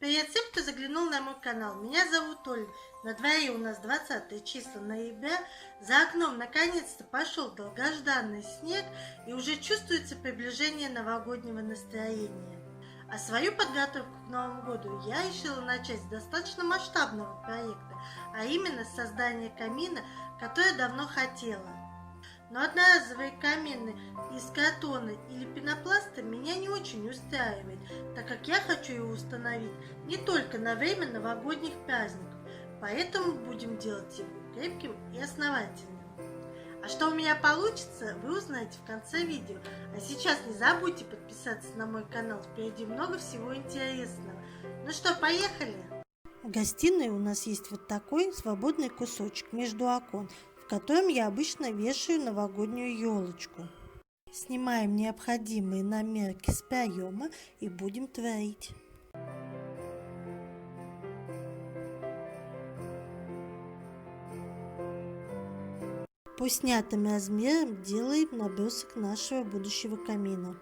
Привет всем, кто заглянул на мой канал. Меня зовут Оля. На дворе у нас 20 числа ноября. За окном наконец-то пошел долгожданный снег и уже чувствуется приближение новогоднего настроения. А свою подготовку к Новому году я решила начать с достаточно масштабного проекта, а именно с создания камина, который давно хотела. Но одноразовые камины из картона или пенопласта меня не очень устраивает, так как я хочу его установить не только на время новогодних праздников, поэтому будем делать его крепким и основательным. А что у меня получится, вы узнаете в конце видео. А сейчас не забудьте подписаться на мой канал, впереди много всего интересного. Ну что, поехали! В гостиной у нас есть вот такой свободный кусочек между окон, в котором я обычно вешаю новогоднюю елочку. Снимаем необходимые намерки с проема и будем творить. По снятым размерам делаем набросок нашего будущего камина.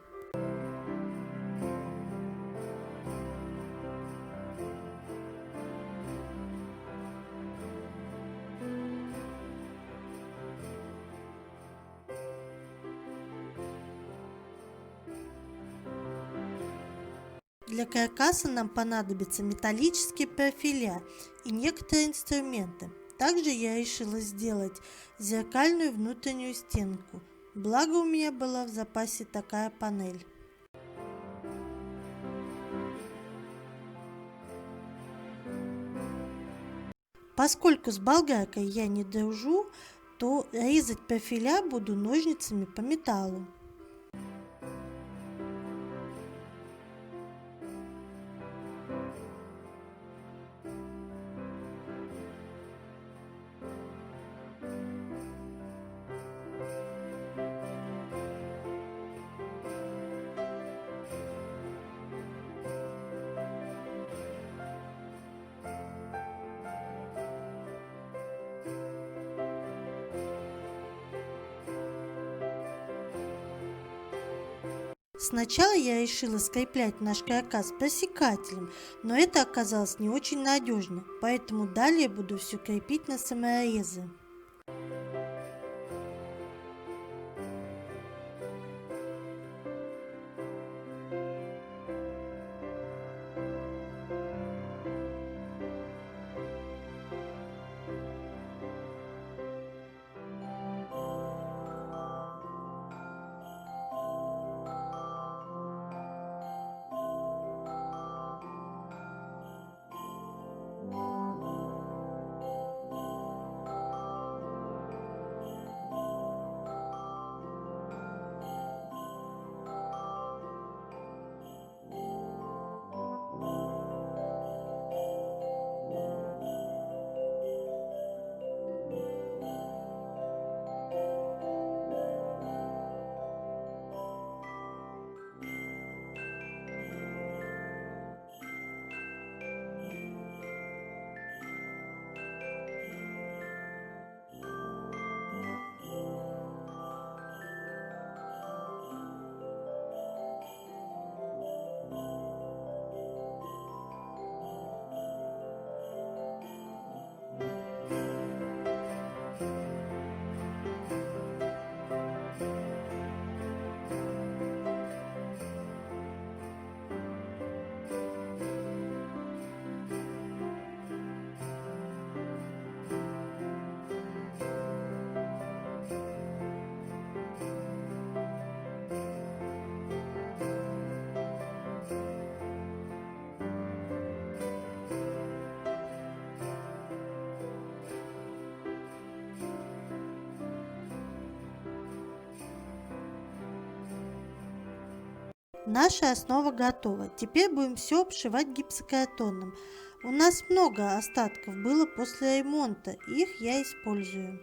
Для каркаса нам понадобятся металлические профиля и некоторые инструменты. Также я решила сделать зеркальную внутреннюю стенку, благо у меня была в запасе такая панель. Поскольку с болгаркой я не дружу, то резать профиля буду ножницами по металлу. Сначала я решила скреплять наш каркас пресекателем, но это оказалось не очень надежно, поэтому далее буду все крепить на саморезы. Наша основа готова. Теперь будем все обшивать гипсокартоном. У нас много остатков было после ремонта, их я использую.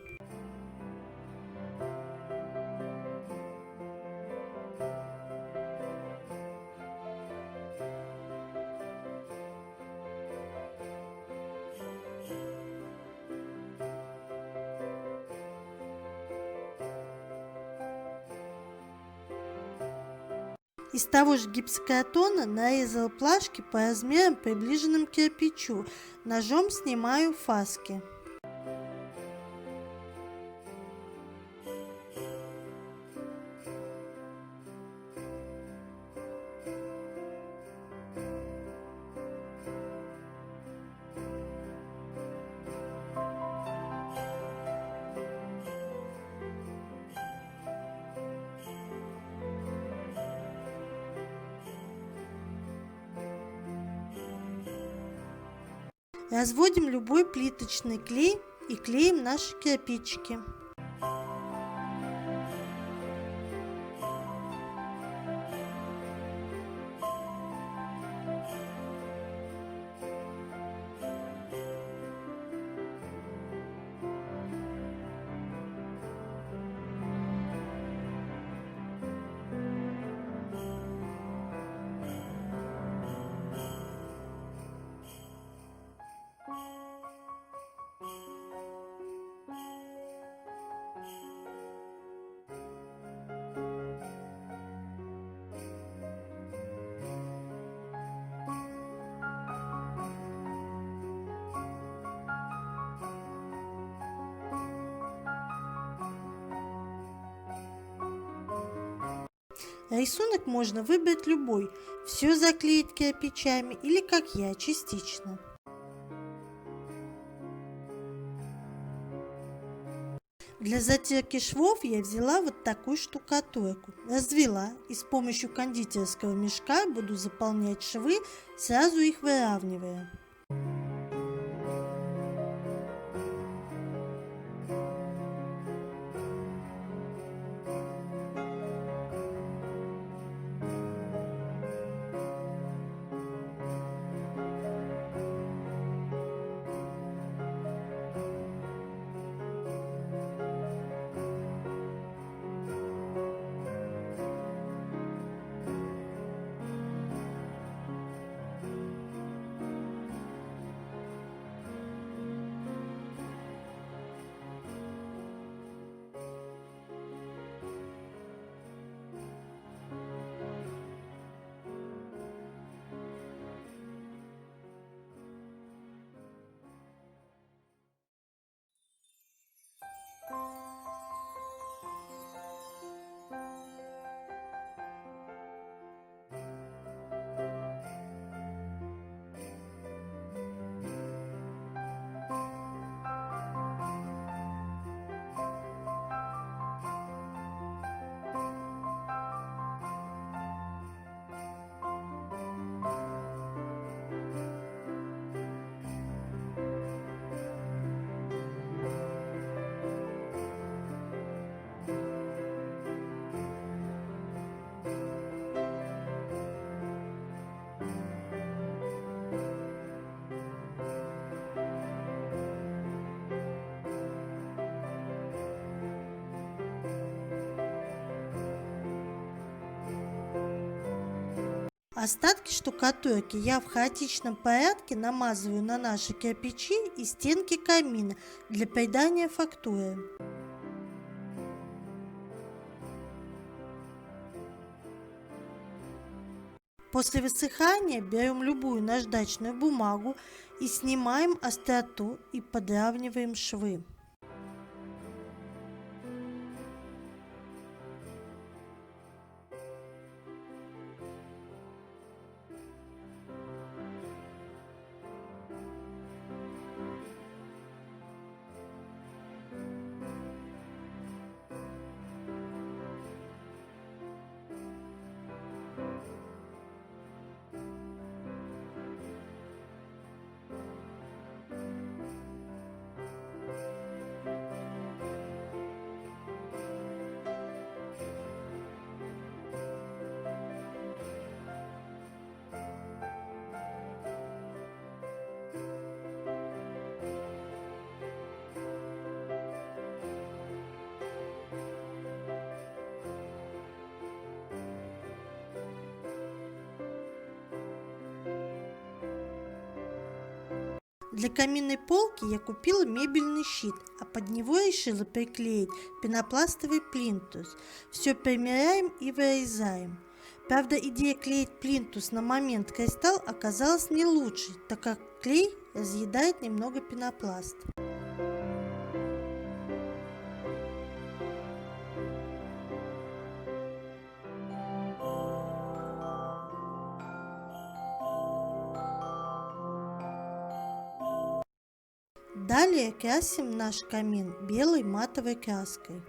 Из того же гипсокартона нарезала плашки по размерам, приближенным к кирпичу. Ножом снимаю фаски. Разводим любой плиточный клей и клеим наши кирпичики. Рисунок можно выбрать любой, все заклеить кирпичами или, как я, частично. Для затирки швов я взяла вот такую штукатурку, развела и с помощью кондитерского мешка буду заполнять швы, сразу их выравнивая. Остатки штукатурки я в хаотичном порядке намазываю на наши кирпичи и стенки камина для придания фактуры. После высыхания берем любую наждачную бумагу и снимаем остроту и подравниваем швы. Для каминной полки я купила мебельный щит, а под него решила приклеить пенопластовый плинтус. Все примеряем и вырезаем. Правда, идея клеить плинтус на момент кристалл оказалась не лучшей, так как клей разъедает немного пенопласт. Далее красим наш камин белой матовой краской.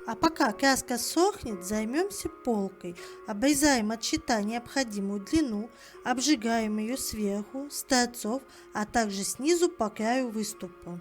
А пока краска сохнет, займемся полкой. Обрезаем от щита необходимую длину, обжигаем ее сверху, с торцов, а также снизу по краю выступа.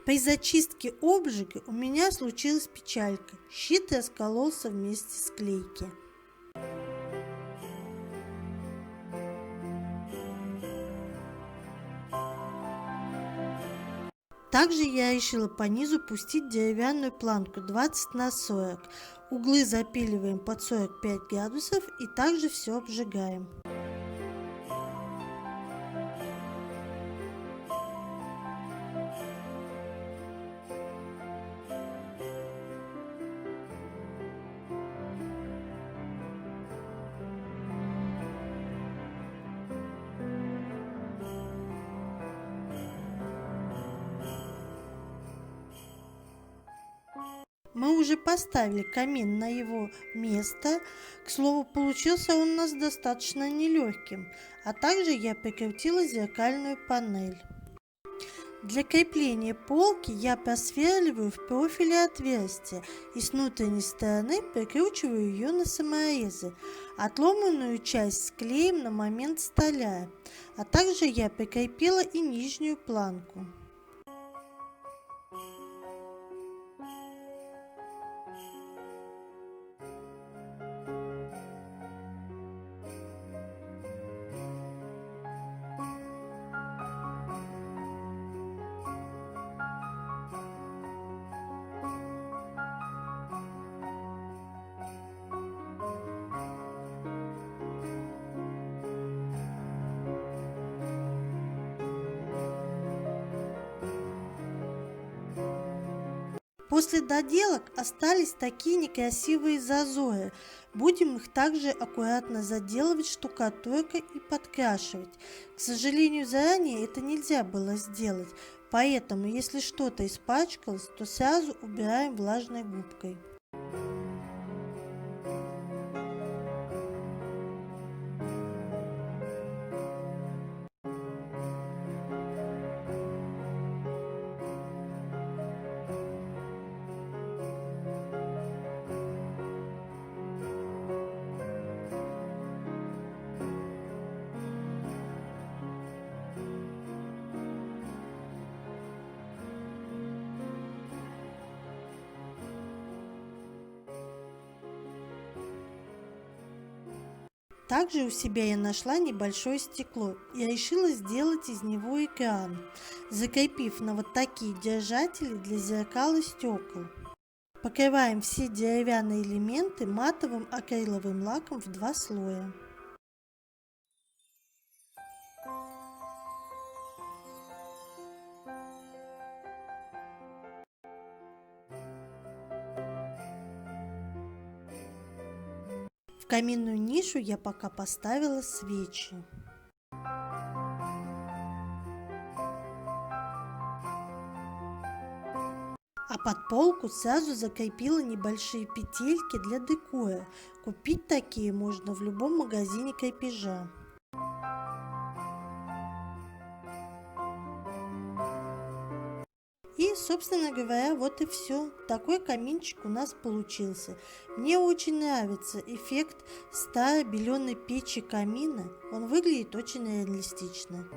При зачистке обжига у меня случилась печалька. Щит раскололся вместе с клейки. Также я решила по низу пустить деревянную планку 20 на 40. Углы запиливаем под 45 градусов и также все обжигаем. Мы уже поставили камин на его место. К слову, получился он у нас достаточно нелегким. А также я прикрутила зеркальную панель. Для крепления полки я просверливаю в профиле отверстие и с внутренней стороны прикручиваю ее на саморезы. Отломанную часть склеим на момент столяра. А также я прикрепила и нижнюю планку. После доделок остались такие некрасивые зазоры. Будем их также аккуратно заделывать штукатуркой и подкрашивать. К сожалению, заранее это нельзя было сделать, поэтому если что-то испачкалось, то сразу убираем влажной губкой. Также у себя я нашла небольшое стекло и решила сделать из него экран, закрепив на вот такие держатели для зеркал и стекол. Покрываем все деревянные элементы матовым акриловым лаком в 2 слоя. В каминную нишу я пока поставила свечи. А под полку сразу закрепила небольшие петельки для декора. Купить такие можно в любом магазине крепежа. И, собственно говоря, вот и все. Такой каминчик у нас получился. Мне очень нравится эффект старой беленой печи камина. Он выглядит очень реалистично.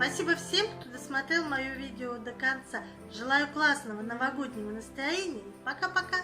Спасибо всем, кто досмотрел мое видео до конца. Желаю классного новогоднего настроения. Пока-пока!